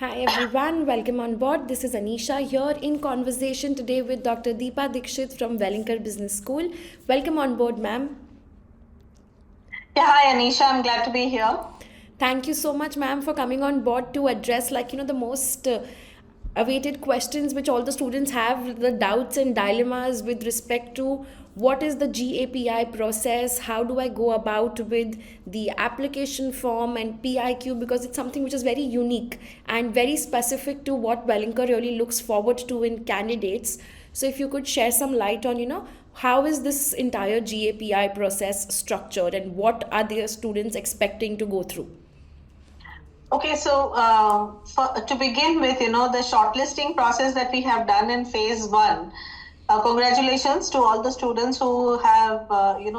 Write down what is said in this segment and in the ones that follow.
Hi everyone, welcome on board. This is Anisha here in conversation today with Dr. Deepa Dixit from Welingkar Business School. Welcome on board, ma'am. Yeah, hi Anisha, I'm glad to be here. Thank you so much, ma'am, for coming on board to address the most awaited questions which all the students have, the doubts and dilemmas with respect to what is the GAPI process, how do I go about with the application form and PIQ, because it's something which is very unique and very specific to what Welingkar really looks forward to in candidates. So if you could share some light on, how is this entire GAPI process structured and what are their students expecting to go through? Okay, so to begin with, the shortlisting process that we have done in phase one. Congratulations to all the students who have,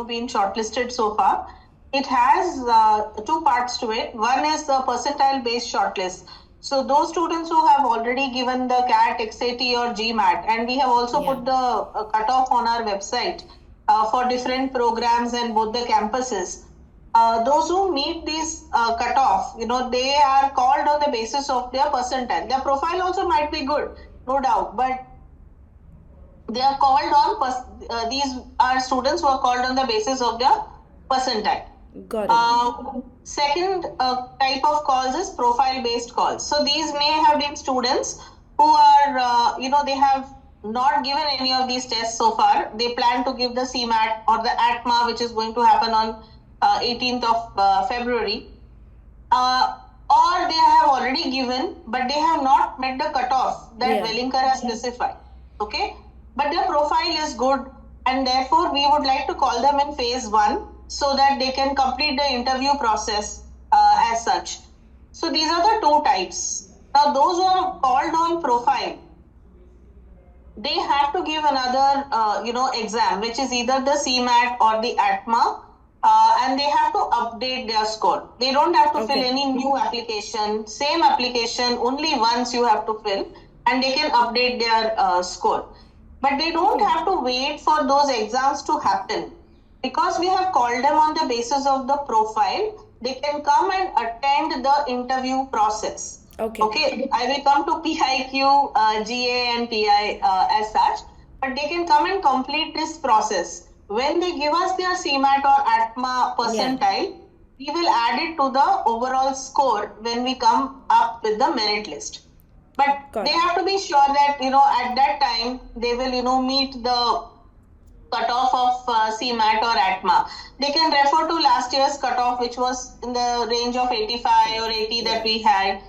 been shortlisted so far. It has two parts to it. One is the percentile-based shortlist. So those students who have already given the CAT, XAT or GMAT, and we have also put the cutoff on our website for different programs and both the campuses. Those who meet these cutoff, they are called on the basis of their percentile. Their profile also might be good, no doubt, but they are called on, these are students who are called on the basis of their percentile. Got it. Second type of calls is profile-based calls. So these may have been students who are, they have not given any of these tests so far. They plan to give the CMAT or the ATMA, which is going to happen on 18th of February, or they have already given, but they have not met the cutoff that Welingkar has specified. Okay, but their profile is good, and therefore we would like to call them in phase one so that they can complete the interview process as such. So these are the two types. Now, those who are called on profile, they have to give another, exam, which is either the CMAT or the ATMA. And they have to update their score. They don't have to fill any new application. Same application, only once you have to fill, and they can update their score. But they don't have to wait for those exams to happen. Because we have called them on the basis of the profile, they can come and attend the interview process. Okay. I will come to PIQ, GA and PI as such, but they can come and complete this process. When they give us their CMAT or ATMA percentile, we will add it to the overall score when we come up with the merit list. But they have to be sure that, at that time, they will, meet the cutoff of CMAT or ATMA. They can refer to last year's cutoff, which was in the range of 85 or 80 that we had.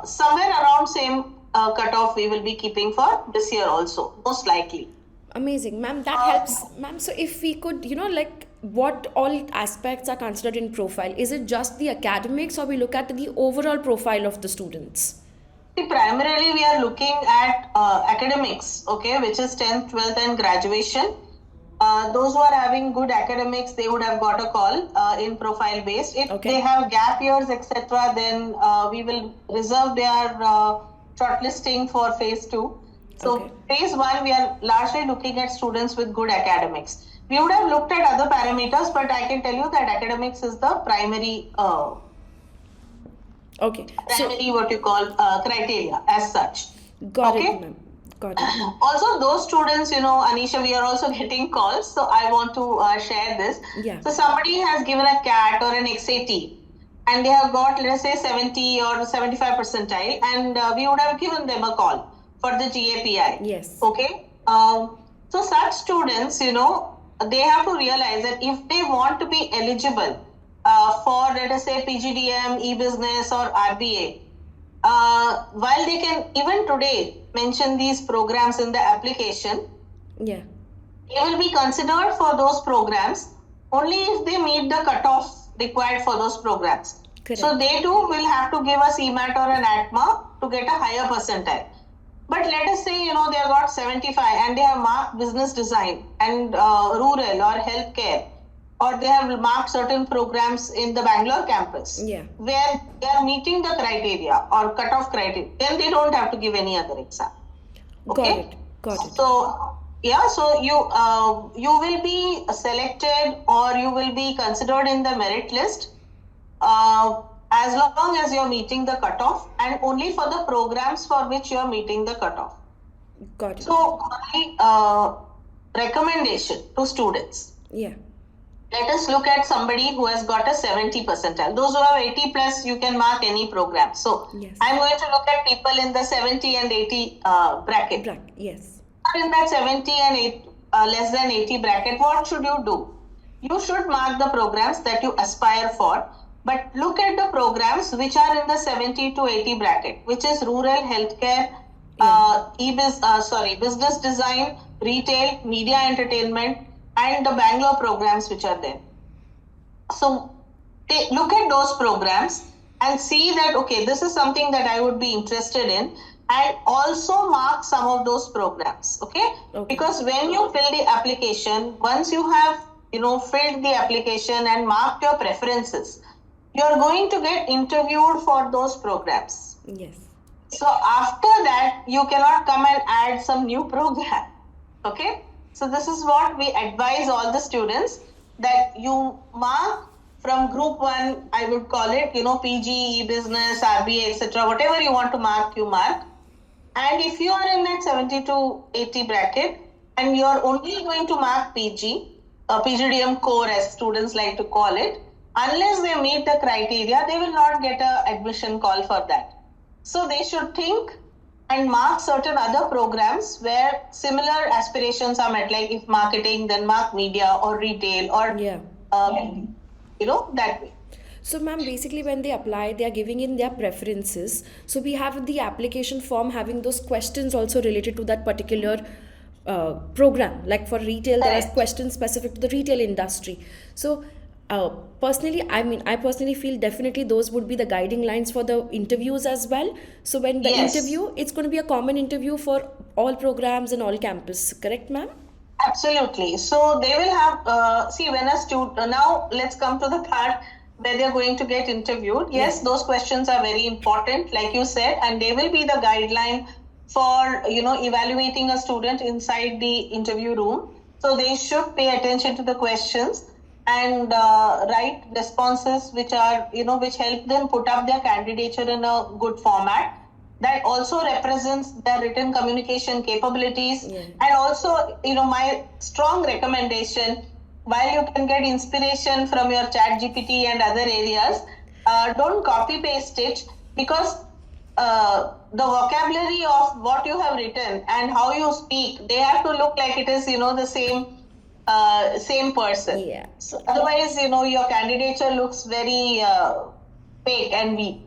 Somewhere around same cutoff we will be keeping for this year also, most likely. Amazing, ma'am. That helps, ma'am. So if we could, what all aspects are considered in profile? Is it just the academics, or we look at the overall profile of the students? See, primarily we are looking at academics, which is 10th, 12th and graduation. Those who are having good academics, they would have got a call in profile based. If they have gap years, etc., then we will reserve their shortlisting for phase 2. So phase 1, we are largely looking at students with good academics. We would have looked at other parameters, but I can tell you that academics is the primary what you call criteria as such. Got it, ma'am. Got it. Also, those students, Anisha, we are also getting calls, so I want to share this. So somebody has given a CAT or an XAT, and they have got, let's say, 70 or 75 percentile, and we would have given them a call for the GAPI. Yes. Okay. So such students, they have to realize that if they want to be eligible for, let us say, PGDM, e-business or RBA, while they can even today mention these programs in the application, they will be considered for those programs only if they meet the cutoff required for those programs. Correct. So they too will have to give a CMAT or an ATMA to get a higher percentile. But let us say, they have got 75 and they have marked business design and rural or healthcare, or they have marked certain programs in the Bangalore campus where they are meeting the criteria or cutoff criteria, then they don't have to give any other exam. Okay? Got it. So, so you will be selected or you will be considered in the merit list as long as you're meeting the cutoff, and only for the programs for which you're meeting the cutoff. Got it. So my recommendation to students, Yeah. let us look at somebody who has got a 70 percentile. Those who have 80 plus, you can mark any program. So Yes. I'm going to look at people in the 70 and 80 bracket. Yes. In that 70 and less than 80 bracket, what should you do? You should mark the programs that you aspire for, but look at the programs which are in the 70 to 80 bracket, which is rural, healthcare, business design, retail, media entertainment, and the Bangalore programs which are there. So look at those programs and see that, okay, this is something that I would be interested in, and also mark some of those programs, okay? Because when you fill the application, once you have, filled the application and marked your preferences, you're going to get interviewed for those programs. Yes. So after that, you cannot come and add some new program, okay? So this is what we advise all the students, that you mark from group 1, I would call it, PG, business, RBA, etc. Whatever you want to mark, you mark. And if you are in that 70 to 80 bracket and you are only going to mark PG, PGDM core as students like to call it, unless they meet the criteria, they will not get an admission call for that. So they should think and mark certain other programs where similar aspirations are met, like if marketing, then mark media or retail or, that way. So, ma'am, basically when they apply, they are giving in their preferences. So we have the application form having those questions also related to that particular program. Like for retail, there are questions specific to the retail industry. So personally, I personally feel definitely those would be the guiding lines for the interviews as well. So when the interview, it's going to be a common interview for all programs and all campus. Correct, ma'am? Absolutely. So they will have, when a student, now let's come to the part where they're going to get interviewed. Yes, those questions are very important, like you said, and they will be the guideline for, evaluating a student inside the interview room. So they should pay attention to the questions and write responses which are, which help them put up their candidature in a good format. That also represents their written communication capabilities. And also, my strong recommendation, while you can get inspiration from your ChatGPT and other areas, don't copy paste it, because the vocabulary of what you have written and how you speak, they have to look like it is, the same person. Yeah. So otherwise, your candidature looks very fake and weak.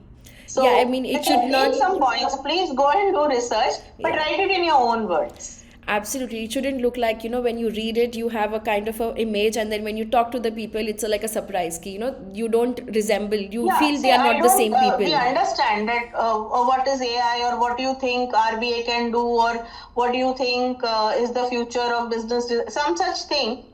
So it should not. Some points, please go and do research, but write it in your own words. Absolutely. It shouldn't look like, when you read it, you have a kind of a image, and then when you talk to the people, it's like a surprise key, you don't resemble, feel they are not the same people. We understand that what is AI, or what do you think RBA can do, or what do you think is the future of business, some such thing.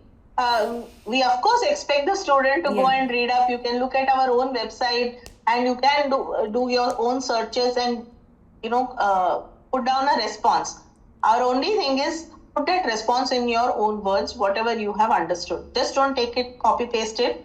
We of course expect the student to go and read up. You can look at our own website and you can do your own searches and, put down a response. Our only thing is put that response in your own words, whatever you have understood. Just don't take it, copy paste it,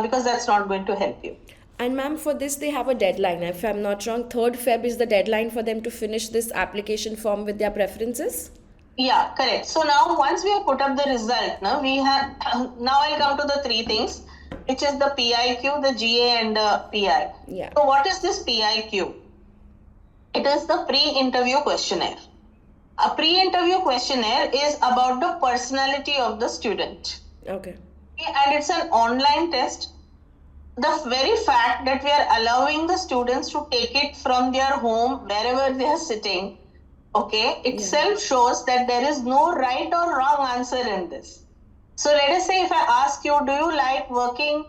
because that's not going to help you. And ma'am, for this they have a deadline. If I'm not wrong, 3rd Feb is the deadline for them to finish this application form with their preferences? Yeah, correct. So now once we have put up the result, now I'll come to the 3 things, which is the PIQ, the GA and the PI. Yeah. So what is this PIQ? It is the pre-interview questionnaire. A pre-interview questionnaire is about the personality of the student. Okay. And it's an online test. The very fact that we are allowing the students to take it from their home, wherever they are sitting, itself shows that there is no right or wrong answer in this. So let us say if I ask you, do you like working,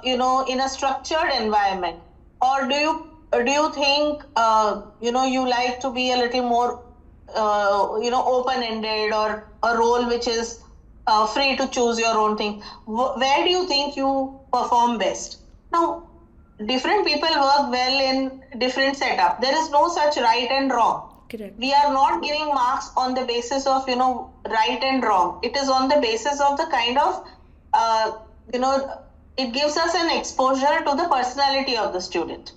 in a structured environment, or do you think, you like to be a little more open-ended, or a role which is free to choose your own thing? Where do you think you perform best? Now, different people work well in different setup. There is no such right and wrong. Correct. We are not giving marks on the basis of, right and wrong. It is on the basis of the kind of, it gives us an exposure to the personality of the student.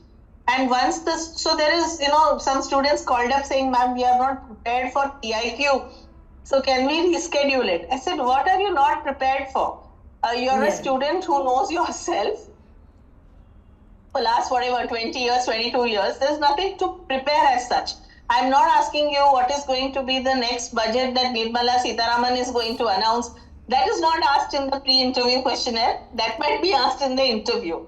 And once this, so there is, some students called up saying, ma'am, we are not prepared for PIQ. So can we reschedule it? I said, what are you not prepared for? You're a student who knows yourself. For last 20 years, 22 years, there's nothing to prepare as such. I'm not asking you what is going to be the next budget that Nirmala Sitharaman is going to announce. That is not asked in the pre-interview questionnaire. That might be asked in the interview.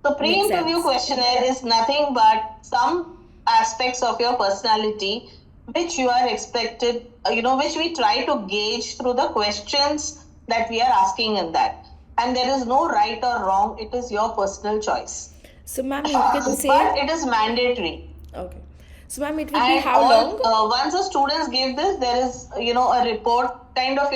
The pre-interview questionnaire is nothing but some aspects of your personality which you are expected, which we try to gauge through the questions that we are asking in that. And there is no right or wrong. It is your personal choice. So, ma'am, you can say... But it is mandatory. Okay. So, ma'am, it will be how long? Once the students give this, there is, a report kind of,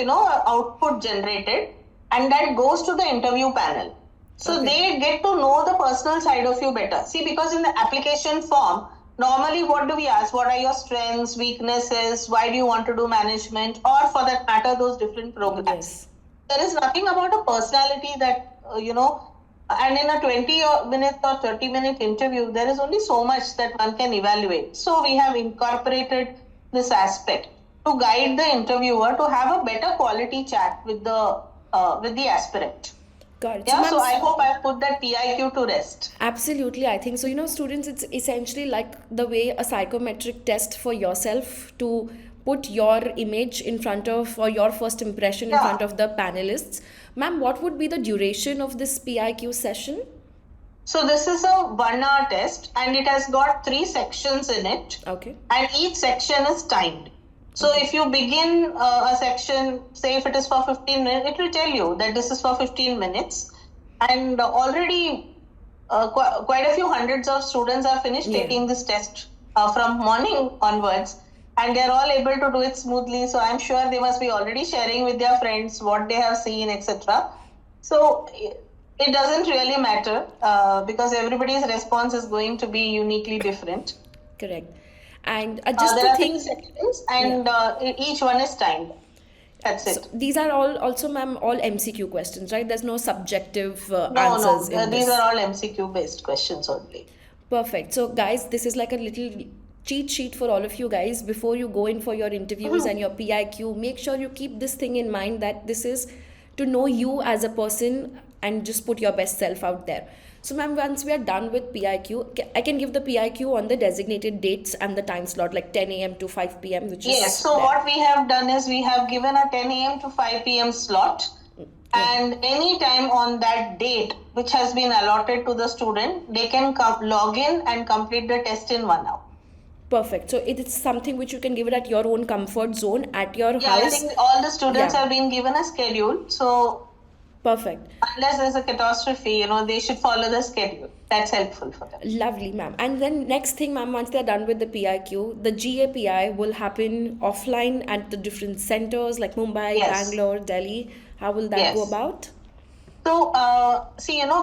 output generated, and that goes to the interview panel. So they get to know the personal side of you better. See, because in the application form, normally what do we ask? What are your strengths, weaknesses? Why do you want to do management? Or for that matter, those different programs. Yes. There is nothing about a personality that, and in a 20-minute or 30-minute interview, there is only so much that one can evaluate. So we have incorporated this aspect to guide the interviewer to have a better quality chat with the aspirant. Got it. Yeah, so I hope I've put that PIQ to rest. Absolutely, I think so. Students, it's essentially like the way a psychometric test for yourself to put your image in front of, or your first impression in front of the panelists. Ma'am, what would be the duration of this PIQ session? So this is a 1-hour test and it has got 3 sections in it. Okay. And each section is timed. So if you begin a section, say if it is for 15 minutes, it will tell you that this is for 15 minutes. And already quite a few hundreds of students are finished taking this test from morning onwards. And they're all able to do it smoothly. So I'm sure they must be already sharing with their friends what they have seen, etc. So it doesn't really matter because everybody's response is going to be uniquely different. Correct. And just there to are think, 3 sections and each one is timed. That's it. So these are all also, ma'am, all MCQ questions, right? There's no subjective No. answers in These this. are all MCQ based questions only. Perfect. So guys, this is like a little cheat sheet for all of you guys. Before you go in for your interviews and your PIQ, make sure you keep this thing in mind, that this is to know you as a person and just put your best self out there. So ma'am, once we are done with PIQ, I can give the PIQ on the designated dates and the time slot, like 10 a.m. to 5 p.m. which Yes, is so there. what we have done is we have given a 10 a.m. to 5 p.m. slot. And any time on that date which has been allotted to the student, they can log in and complete the test in 1 hour. Perfect. So it is something which you can give it at your own comfort zone, at your house. I think all the students have been given a schedule. So perfect. Unless there's a catastrophe, they should follow the schedule. That's helpful for them. Lovely, ma'am. And then next thing, ma'am, once they're done with the PIQ, the GAPI will happen offline at the different centers like Mumbai, Bangalore, Delhi. How will that go about? So,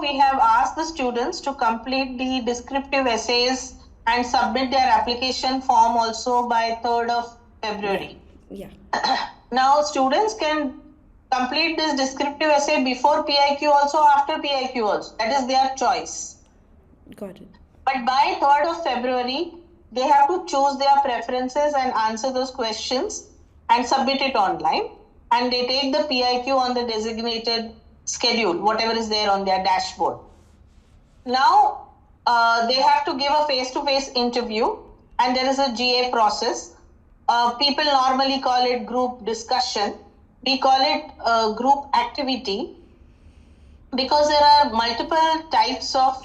we have asked the students to complete the descriptive essays and submit their application form also by 3rd of February. Yeah. Now, students can complete this descriptive essay before PIQ also, after PIQ also. That is their choice. Got it. But by 3rd of February, they have to choose their preferences and answer those questions and submit it online. And they take the PIQ on the designated schedule, whatever is there on their dashboard. Now, they have to give a face-to-face interview, and there is a GA process. People normally call it group discussion. We call it group activity because there are multiple types of,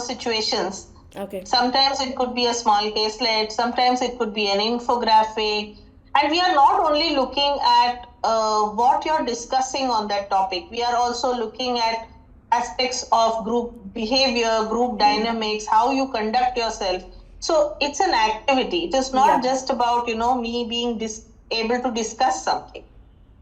situations. Okay. Sometimes it could be a small caselet, sometimes it could be an infographic. And we are not only looking at what you're discussing on that topic. We are also looking at aspects of group behavior, group dynamics, how you conduct yourself. So it's an activity. It is not just about, me being able to discuss something.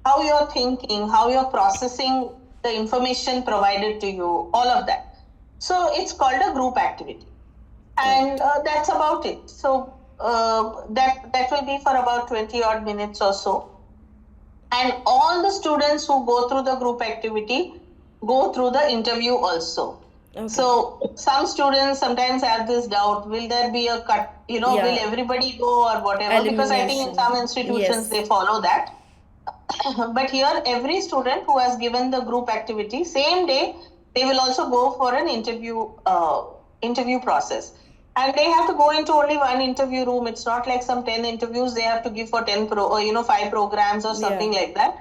How you're thinking, how you're processing the information provided to you, all of that. So it's called a group activity. And that's about it. So that will be for about 20 odd minutes or so. And all the students who go through the group activity go through the interview also. Okay. So some students sometimes have this doubt, will there be a cut, will everybody go or whatever? Because I think in some institutions they follow that. But here every student who has given the group activity, same day, they will also go for an interview process. And they have to go into only one interview room. It's not like some 10 interviews they have to give for 5 programs or something like that.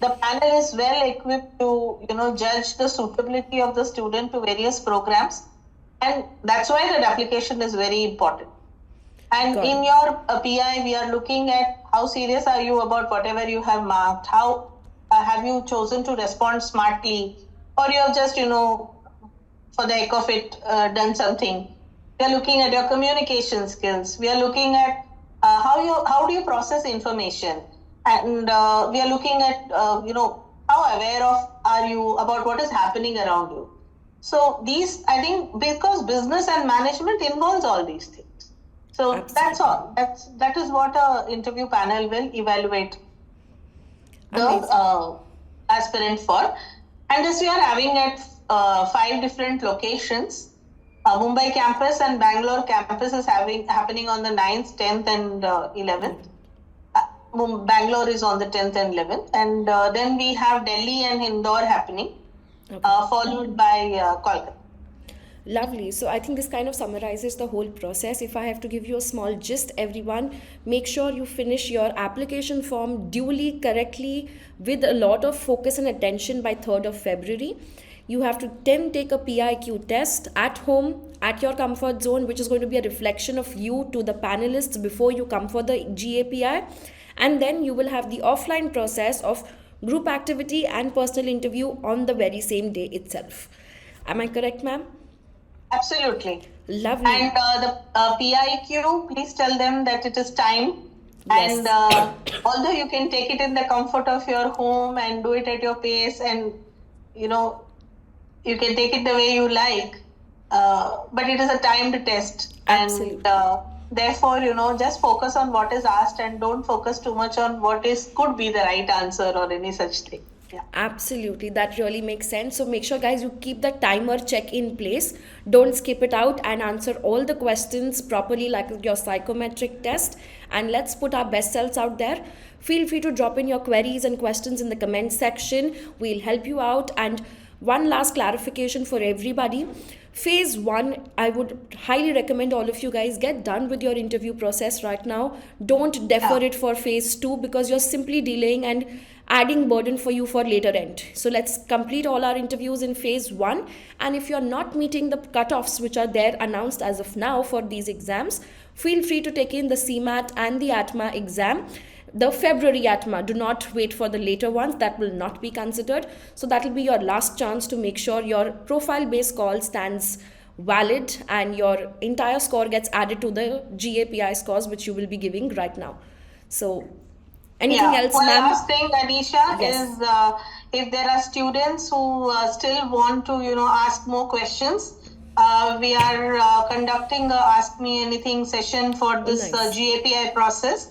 The panel is well equipped to, judge the suitability of the student to various programs. And that's why the application is very important. And in your PI, we are looking at how serious are you about whatever you have marked? How have you chosen to respond smartly? Or you have just, for the heck of it, done something. We are looking at your communication skills. We are looking at how do you process information. And we are looking at, how aware are you about what is happening around you. So these, I think, because business and management involves all these things. So that's all. That is what an interview panel will evaluate the aspirant for. And this we are having at 5 different locations. Mumbai campus and Bangalore campus is happening on the 9th, 10th and 11th. Bangalore is on the 10th and 11th. And then we have Delhi and Indore happening, followed by Kolkata. Lovely. So I think this kind of summarizes the whole process. If I have to give you a small gist, everyone, make sure you finish your application form duly, correctly, with a lot of focus and attention by 3rd of February. You have to then take a PIQ test at home, at your comfort zone, which is going to be a reflection of you to the panelists before you come for the GAPI. And then you will have the offline process of group activity and personal interview on the very same day itself. Am I correct, ma'am? Absolutely. Lovely. And the PIQ, please tell them that it is timed. Yes. And although you can take it in the comfort of your home and do it at your pace, and you can take it the way you like, but it is a timed test. Absolutely. And therefore, just focus on what is asked and don't focus too much on what could be the right answer or any such thing. Yeah. Absolutely, that really makes sense. So make sure, guys, you keep the timer check in place. Don't skip it out and answer all the questions properly, like your psychometric test. And let's put our best selves out there. Feel free to drop in your queries and questions in the comment section. We'll help you out. And one last clarification for everybody. Phase 1, I would highly recommend all of you guys get done with your interview process right now. Don't defer it for phase 2, because you're simply delaying and adding burden for you for later end. So let's complete all our interviews in phase 1. And if you're not meeting the cutoffs which are there announced as of now for these exams, feel free to take in the CMAT and the ATMA exam. The February ATMA, do not wait for the later ones, that will not be considered. So that will be your last chance to make sure your profile based call stands valid and your entire score gets added to the GAPI scores which you will be giving right now. So anything else, one ma'am? last thing, Anisha, is if there are students who still want to ask more questions, we are conducting a Ask Me Anything session for this GAPI process.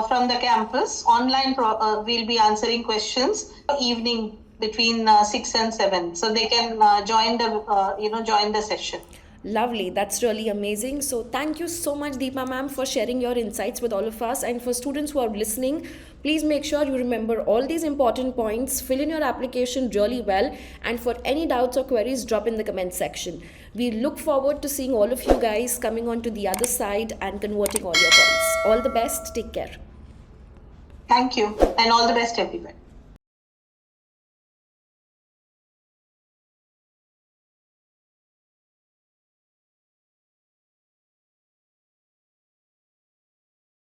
From the campus, online, we'll be answering questions evening between 6 and 7, so they can join the session. Lovely, that's really amazing. So thank you so much, Deepa ma'am, for sharing your insights with all of us. And for students who are listening, please make sure you remember all these important points, fill in your application really well, and for any doubts or queries, drop in the comment section. We look forward to seeing all of you guys coming on to the other side and converting all your calls. All the best, take care. Thank you, and all the best, everybody.